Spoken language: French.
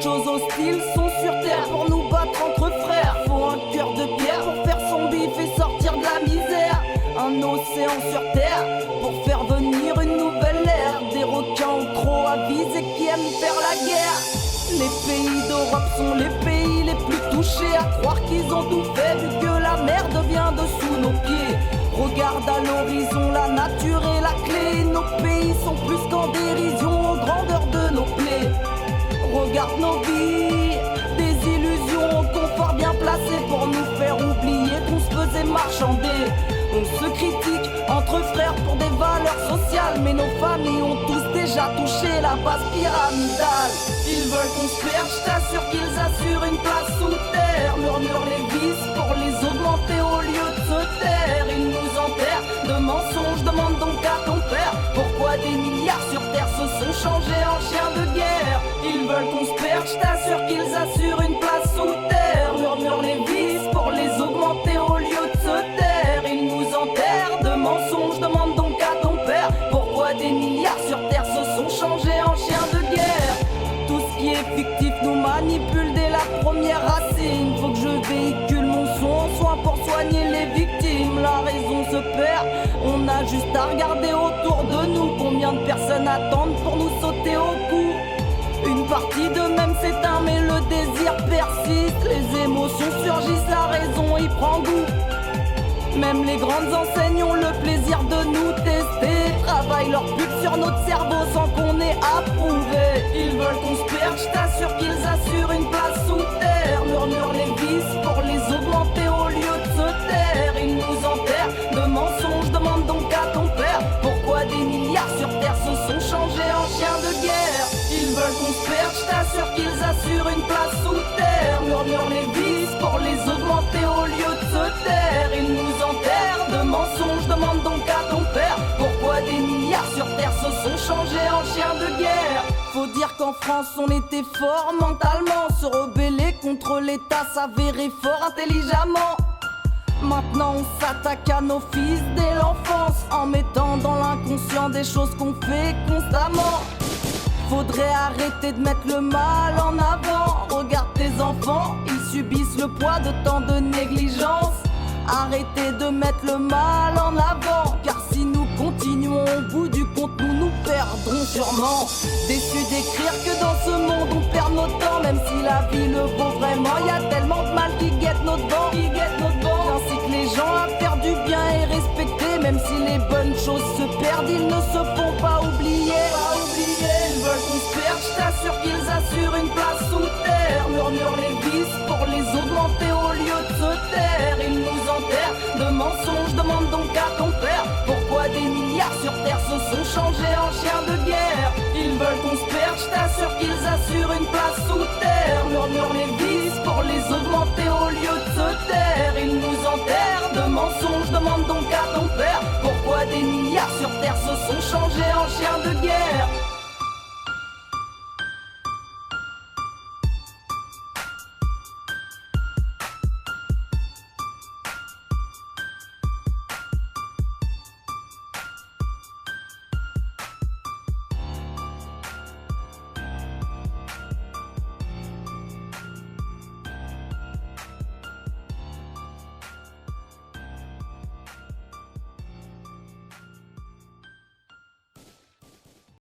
choses hostiles sont sur terre pour nous battre entre frères. Faut un cœur de pierre pour faire son bif et sortir de la misère. Un océan sur terre pour faire venir une nouvelle ère. Des requins au crocs avisés qui aiment faire la guerre. Les pays d'Europe sont les pays les plus touchés. À croire qu'ils ont tout fait vu que la mer devient dessous nos pieds. Regarde à l'horizon, la nature est la clé. Nos pays sont plus qu'en dérision aux grandeurs de nos plaies. Regarde nos vies, des illusions au confort bien placé pour nous faire oublier qu'on se faisait marchander. On se critique entre frères pour des valeurs sociales, mais nos familles ont tous déjà touché la base pyramidale. Ils veulent qu'on se perde, je t'assure qu'ils assurent une place sous terre. Murmurent les vices pour les augmenter au lieu de se taire. Ils nous enterrent de mensonges, demande donc à ton père pourquoi des milliards sur terre se sont changés en chiens de guerre. Ils veulent qu'on se perde, je t'assure qu'ils assurent une place sous terre. Murmurent les vices pour les augmenter au lieu de se taire. Ils nous enterrent de mensonges, demande donc à ton père pourquoi des milliards sur terre se sont changés en chiens de guerre. Tout ce qui est fictif nous manipule dès la première racine. Faut que je véhicule mon son en soin pour soigner les victimes. La raison se perd, on a juste à regarder autour de nous. Combien de personnes attendent pour nous sauter au cou? Une partie d'eux-mêmes s'éteint mais le désir persiste. Les émotions surgissent, la raison y prend goût. Même les grandes enseignes ont le plaisir de nous tester. Travaillent leur pub sur notre cerveau sans qu'on ait approuvé. Ils veulent qu'on se perde, je t'assure qu'ils assurent une place sous terre. Murmurent les vices pour les augmenter au lieu de se taire. Ils nous enterrent de mensonges, demande donc à ton père pourquoi des milliards sur terre se sont changés en chiens de guerre. Ils veulent qu'on se perde, je t'assure qu'ils assurent une place sous terre. Murmurent les vices pour les augmenter au lieu de se taire. Ils nous enterrent de mensonges, demande donc à ton père pourquoi des milliards sur terre se sont changés en chiens de guerre. Faut dire qu'en France on était fort mentalement. Se rebeller contre l'État s'avérait fort intelligemment. Maintenant on s'attaque à nos fils dès l'enfance, en mettant dans l'inconscient des choses qu'on fait constamment. Faudrait arrêter de mettre le mal en avant. Regarde tes enfants, ils subissent le poids de tant de négligence. Arrêtez de mettre le mal en avant, car si nous continuons au bout du compte, nous perdrons sûrement. Déçus d'écrire que dans ce monde on perd notre temps, même si la vie le vaut vraiment. Y a tellement de mal qui guette notre vent, J'incite les gens à faire du bien et respecter, même si les bonnes choses se perdent, ils ne se font pas oublier. Ils veulent qu'on se perde, je t'assure qu'ils assurent une place sous terre. Murmurent les vices pour les augmenter au lieu de se taire. Ils nous enterrent de mensonges, demande donc à ton père pourquoi des milliards sur terre se sont changés en chiens de guerre. Ils veulent qu'on se perde, je t'assure qu'ils assurent une place sous terre. Murmurent les vices pour les augmenter au lieu de se taire. Ils nous enterrent de mensonges, demande donc à ton père pourquoi des milliards sur terre se sont changés en chiens de guerre.